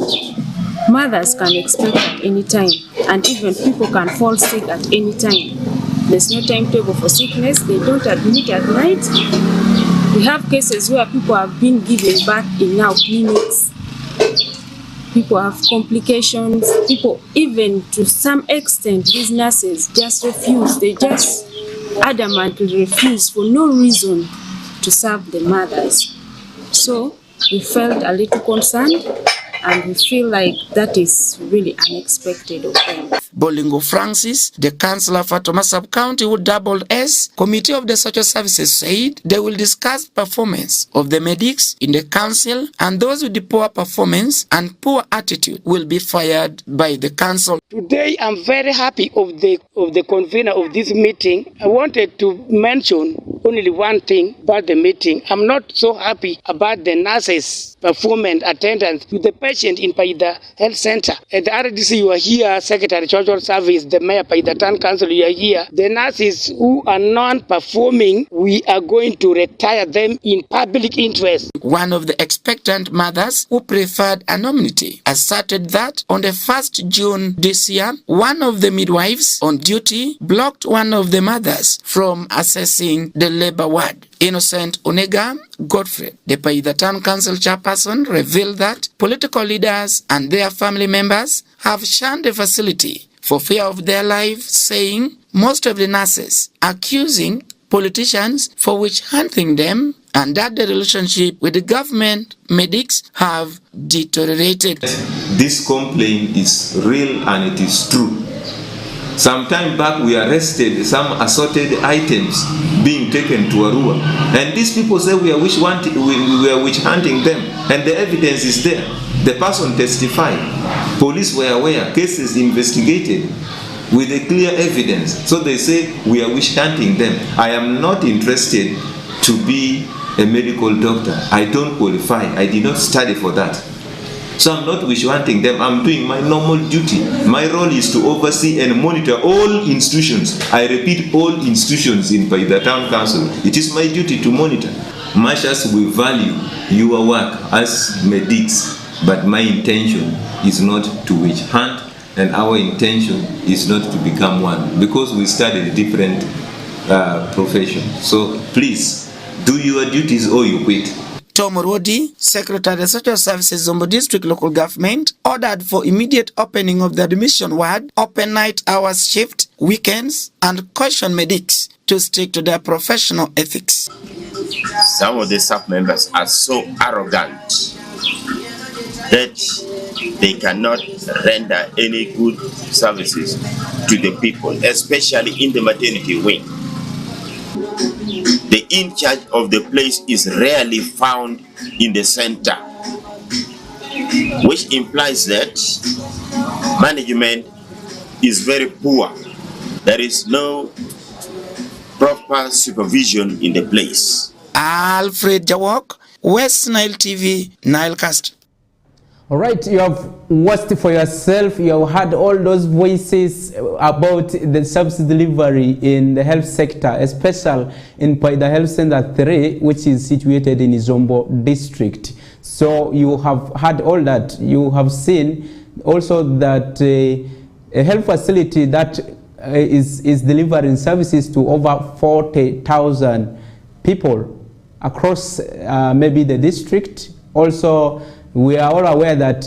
mothers can expect at any time, and even people can fall sick at any time. There's no timetable for sickness. They don't admit at night. We have cases where people have been given birth in now clinics. People have complications. People, even to some extent, these nurses just refuse. They just adamantly refuse for no reason to serve the mothers. So we felt a little concerned, and we feel like that is really unexpected of them. Bolingo Francis, the councillor for Thomas Sub-County who doubled as Committee of the Social Services, said they will discuss performance of the medics in the council, and those with the poor performance and poor attitude will be fired by the council. Today I'm very happy of the convener of this meeting. I wanted to mention only one thing about the meeting. I'm not so happy about the nurses' performance attendance to the patient in Paida Health Center. At the RDC, you are here, Secretary Social Service, the Mayor Paida Town Council, you are here. The nurses who are non-performing, we are going to retire them in public interest. One of the expectant mothers who preferred anonymity asserted that on the 1st June this year, one of the midwives on duty blocked one of the mothers from accessing the labor ward. Innocent Onega Godfrey, the Paida Town Council chairperson, revealed that political leaders and their family members have shunned the facility for fear of their life, saying most of the nurses accusing politicians for witch-hunting them, and that the relationship with the government medics have deteriorated. This complaint is real and it is true. Some time back we arrested some assorted items being taken to Arua. And these people say we are witch hunting them. And the evidence is there. The person testified. Police were aware. Cases investigated with a clear evidence. So they say we are witch hunting them. I am not interested to be a medical doctor. I don't qualify. I did not study for that. So I'm not witch hunting them. I'm doing my normal duty. My role is to oversee and monitor all institutions. I repeat, all institutions in the town council. It is my duty to monitor. Much as we value your work as medics, but my intention is not to witch hunt, and our intention is not to become one, because we studied different professions. So please, do your duties or you quit. Tom Rodi, Secretary of Social Services, Zombo District Local Government, ordered for immediate opening of the admission ward, open night hours shift, weekends, and caution medics to stick to their professional ethics. Some of the staff members are so arrogant that they cannot render any good services to the people, especially in the maternity wing. The in charge of the place is rarely found in the center, which implies that management is very poor. There is no proper supervision in the place. Alfred Jawok, Westnile TV, Nilecast. All right, you have watched for yourself. You have heard all those voices about the service delivery in the health sector, especially in the Health Center 3, which is situated in Zombo District. So you have heard all that. You have seen also that a health facility that is delivering services to over 40,000 people across maybe the district. Also, we are all aware that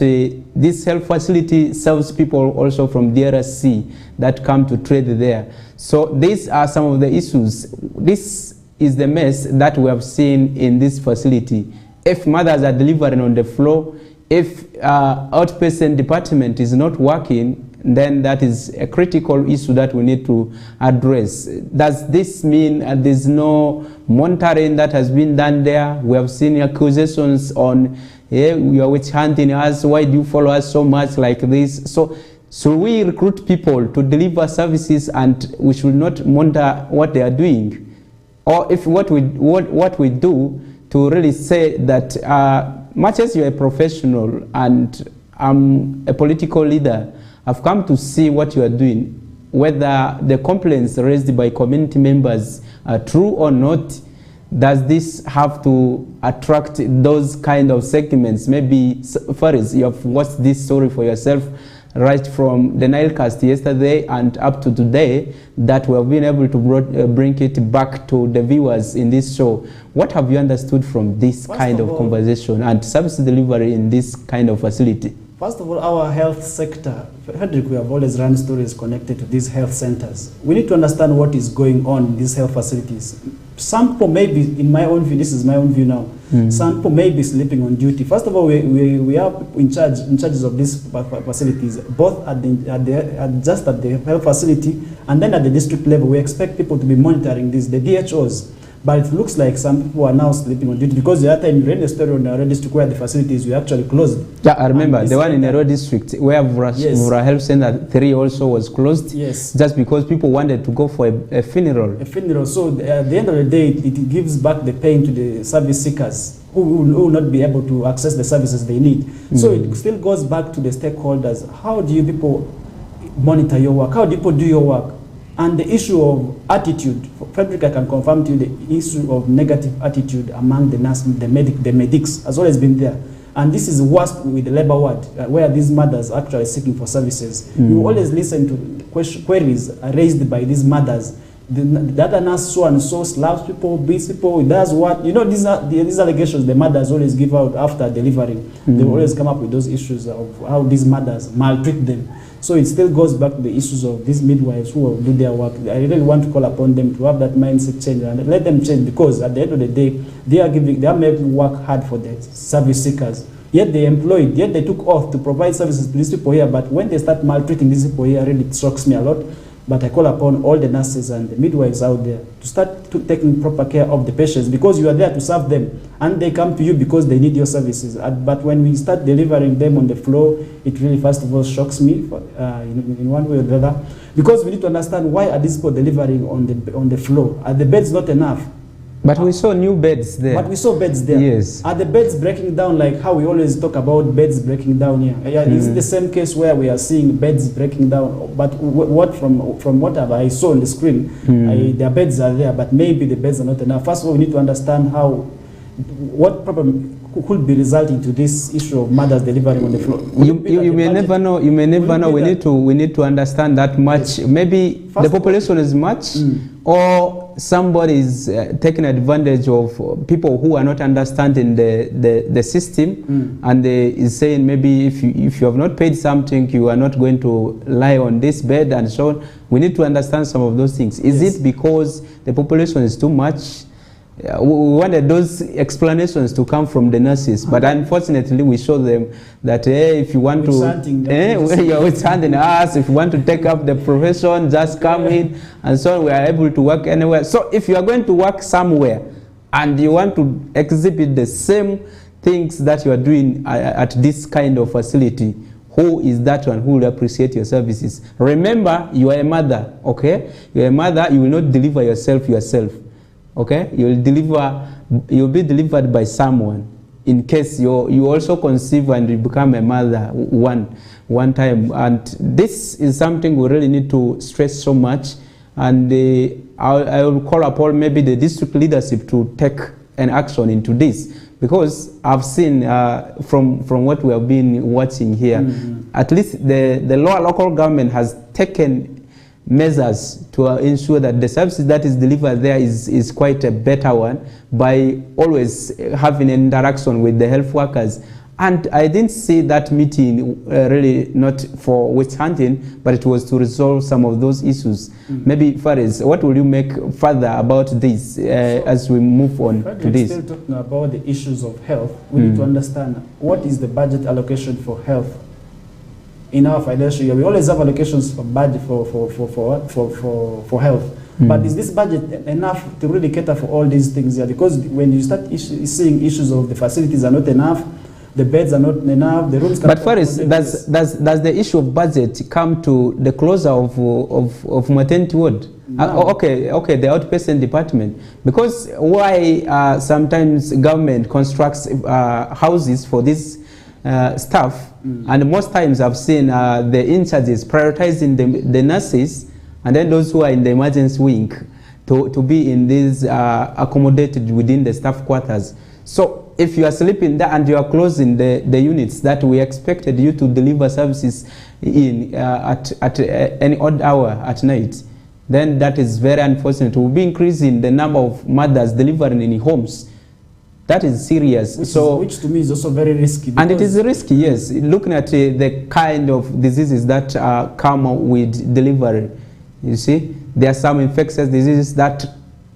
this health facility serves people also from DRC that come to trade there. So these are some of the issues. This is the mess that we have seen in this facility. If mothers are delivering on the floor, if outpatient department is not working, then that is a critical issue that we need to address. Does this mean there's no monitoring that has been done there? We have seen accusations on, yeah, you are witch hunting us, why do you follow us so much like this? So we recruit people to deliver services and we should not monitor what they are doing? Or if what we do to really say that much as you're a professional and I'm a political leader, I've come to see what you are doing, whether the complaints raised by community members are true or not. Does this have to attract those kind of segments? Maybe, Faris, you have watched this story for yourself right from the Nilecast yesterday and up to today, that we have been able to bring it back to the viewers in this show. What have you understood from this kind of conversation and service delivery in this kind of facility? First of all, our health sector, Frederick, we have always run stories connected to these health centers. We need to understand what is going on in these health facilities. Some people may be, in my own view, this is my own view now, some people may be sleeping on duty. First of all, we are in charges of these facilities, both just at the health facility and then at the district level. We expect people to be monitoring this, the DHOs. But it looks like some people are now sleeping on duty, because the other time we read the story on the Aro district where the facilities were actually closed. Yeah, I remember the one in the Aro district where Vura Health Center 3 also was closed. Yes. Just because people wanted to go for a funeral. A funeral. So at the end of the day, it gives back the pain to the service seekers who will not be able to access the services they need. So it still goes back to the stakeholders. How do you people monitor your work? How do people do your work? And the issue of attitude, Frederick, I can confirm to you the issue of negative attitude among the nurses, the medics has always been there. And this is worse with the labor ward, where these mothers are actually seeking for services. You always listen to queries raised by these mothers. The other nurse so and so slaps people, beats people, does what? You know, these allegations the mothers always give out after delivering. They always come up with those issues of how these mothers maltreat them. So it still goes back to the issues of these midwives who will do their work. I really want to call upon them to have that mindset change and let them change, because at the end of the day, they are making work hard for the service seekers. Yet they employed, yet they took oath to provide services to these people here. But when they start maltreating these people here, really it shocks me a lot. But I call upon all the nurses and the midwives out there to start taking proper care of the patients, because you are there to serve them and they come to you because they need your services. But when we start delivering them on the floor, it really first of all shocks me in one way or the other, because we need to understand, why are these people delivering on the floor? Are the beds not enough? But we saw new beds there. But we saw beds there. Yes. Are the beds breaking down like how we always talk about beds breaking down here? Is it the same case where we are seeing beds breaking down? But from what I saw on the screen, their beds are there, but maybe the beds are not enough. First of all, we need to understand what problem could be resulting to this issue of mothers delivering on the floor. You may never know. You may never know. We need to understand that much. Yes. Maybe the population is much, or somebody is taking advantage of people who are not understanding the system, and is saying, maybe if you have not paid something, you are not going to lie on this bed and so on. We need to understand some of those things. Is it because the population is too much? We wanted those explanations to come from the nurses, but unfortunately we show them that, hey, if you want you're withstanding us, if you want to take up the profession, just come in, and so on. We are able to work anywhere. So if you are going to work somewhere and you want to exhibit the same things that you are doing at this kind of facility, who is that one who will appreciate your services? Remember, you are a mother, okay? You are a mother, you will not deliver yourself. Okay, you'll be delivered by someone, in case you also conceive and you become a mother one time. And this is something we really need to stress so much. And I will call upon maybe the district leadership to take an action into this, because I've seen from what we have been watching here, at least the local government has taken measures to ensure that the services that is delivered there is quite a better one, by always having an interaction with the health workers. And I didn't see that meeting really not for witch hunting, but it was to resolve some of those issues. Maybe Faris, what will you make further about this as we move on to this? Still talking about the issues of health, we need to understand what is the budget allocation for health. In our financial year, we always have allocations for budget for health. But is this budget enough to really cater for all these things here? Because when you start seeing issues of the facilities are not enough, the beds are not enough, the rooms. But first, does the issue of budget come to the closure of maternity ward? Okay, the outpatient department. Because why sometimes government constructs houses for this staff, and most times I've seen the in-charges prioritizing the nurses, and then those who are in the emergency wing to be in these accommodated within the staff quarters. So if you are sleeping there and you are closing the units that we expected you to deliver services in at any odd hour at night, then that is very unfortunate. We'll be increasing the number of mothers delivering in homes. That is serious. Which to me is also very risky. And it is risky, yes. Looking at the kind of diseases that come with delivery, you see, there are some infectious diseases that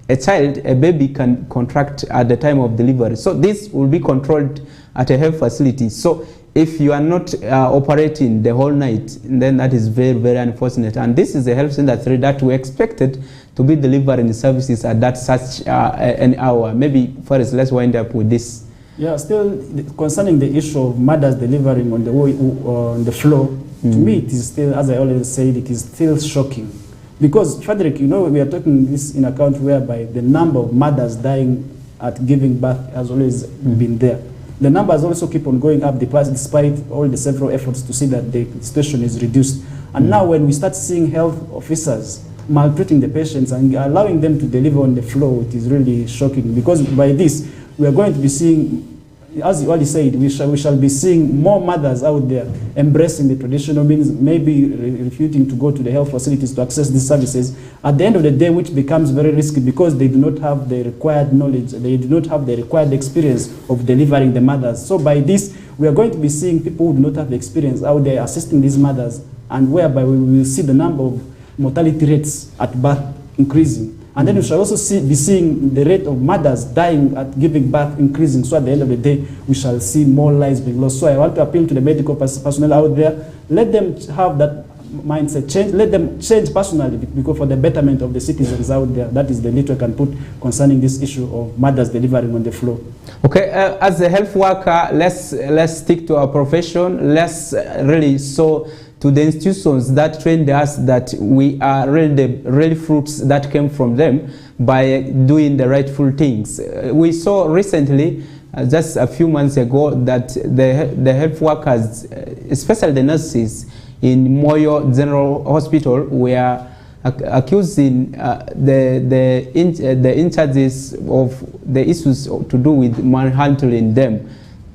a baby can contract at the time of delivery. So this will be controlled at a health facility. So if you are not operating the whole night, then that is very, very unfortunate. And this is a health center 3 that we expected to be delivering services at that such an hour. Maybe first, let's wind up with this. Yeah, still concerning the issue of mothers delivering on the floor, to me it is still, as I always said, it is still shocking. Because, Frederick, you know, we are talking this in account whereby the number of mothers dying at giving birth has always been there. The numbers also keep on going up despite all the several efforts to see that the situation is reduced. And now when we start seeing health officers maltreating the patients and allowing them to deliver on the floor, it is really shocking. Because by this, we are going to be seeing, as you already said, we shall be seeing more mothers out there embracing the traditional means, maybe refusing to go to the health facilities to access these services. At the end of the day, which becomes very risky because they do not have the required knowledge, they do not have the required experience of delivering the mothers. So by this, we are going to be seeing people who do not have the experience out there assisting these mothers, and whereby we will see the number of mortality rates at birth increasing. And then we shall also be seeing the rate of mothers dying at giving birth increasing. So at the end of the day, we shall see more lives being lost. So I want to appeal to the medical personnel out there. Let them have that mindset change. Let them change personally, because for the betterment of the citizens out there. That is the little I can put concerning this issue of mothers delivering on the floor. Okay, as a health worker, let's stick to our profession. Let's really so to the institutions that trained us that we are really the real fruits that came from them by doing the rightful things. We saw recently, just a few months ago, that the health workers, especially the nurses in Moyo General Hospital, were accusing the in charges of the issues to do with manhandling them.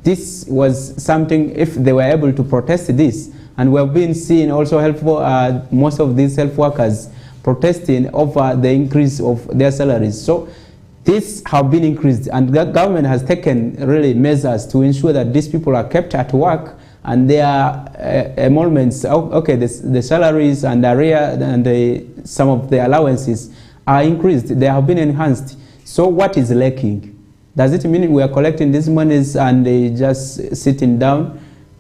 This was something, if they were able to protest this, and we have been seeing also most of these health workers protesting over the increase of their salaries. So these have been increased, and the government has taken really measures to ensure that these people are kept at work, and their emoluments, okay, the salaries and the area and some of the allowances are increased. They have been enhanced. So what is lacking? Does it mean we are collecting these monies and they just sitting down?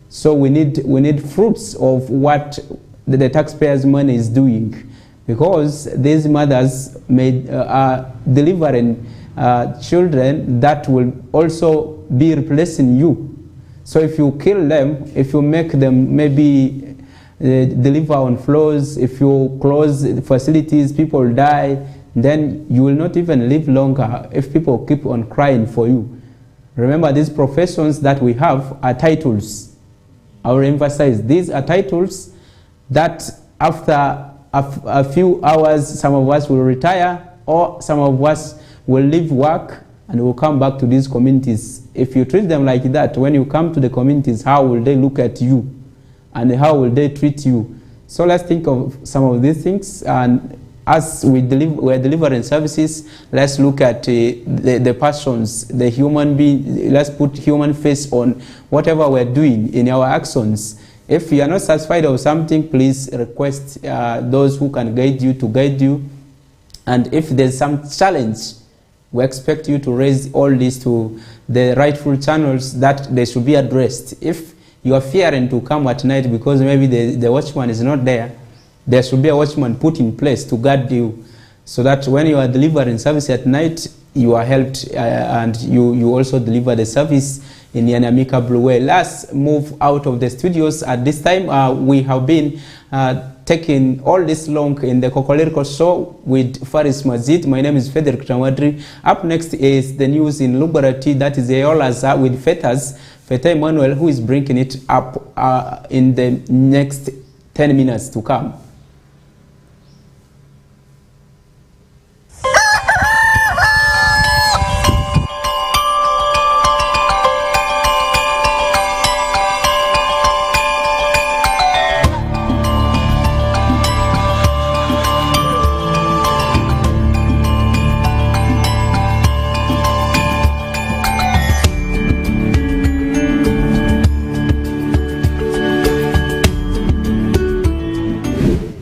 So we need fruits of what the taxpayers' money is doing, because these mothers are delivering children that will also be replacing you. So if you kill them, if you make them maybe deliver on floors, if you close facilities, people die, then you will not even live longer if people keep on crying for you. Remember, these professions that we have are titles. I will emphasize, these are titles that after a few hours, some of us will retire, or some of us will leave work and will come back to these communities. If you treat them like that, when you come to the communities, how will they look at you? And how will they treat you? So let's think of some of these things. And as we're delivering services, let's look at the persons, the human being. Let's put human face on whatever we're doing in our actions. If you are not satisfied of something, please request those who can guide you to guide you. And if there's some challenge, we expect you to raise all this to the rightful channels that they should be addressed. If you are fearing to come at night because maybe the watchman is not there, there should be a watchman put in place to guard you, so that when you are delivering service at night, you are helped and you also deliver the service in an amicable way. Let's move out of the studios. At this time, we have been taking all this long in the KOKOLIRIKO show with Faris Mazid. My name is Frederick Tamadri. Up next is the news in Lubarati, that is Eolaza with Feta Emmanuel, who is bringing it up in the next 10 minutes to come.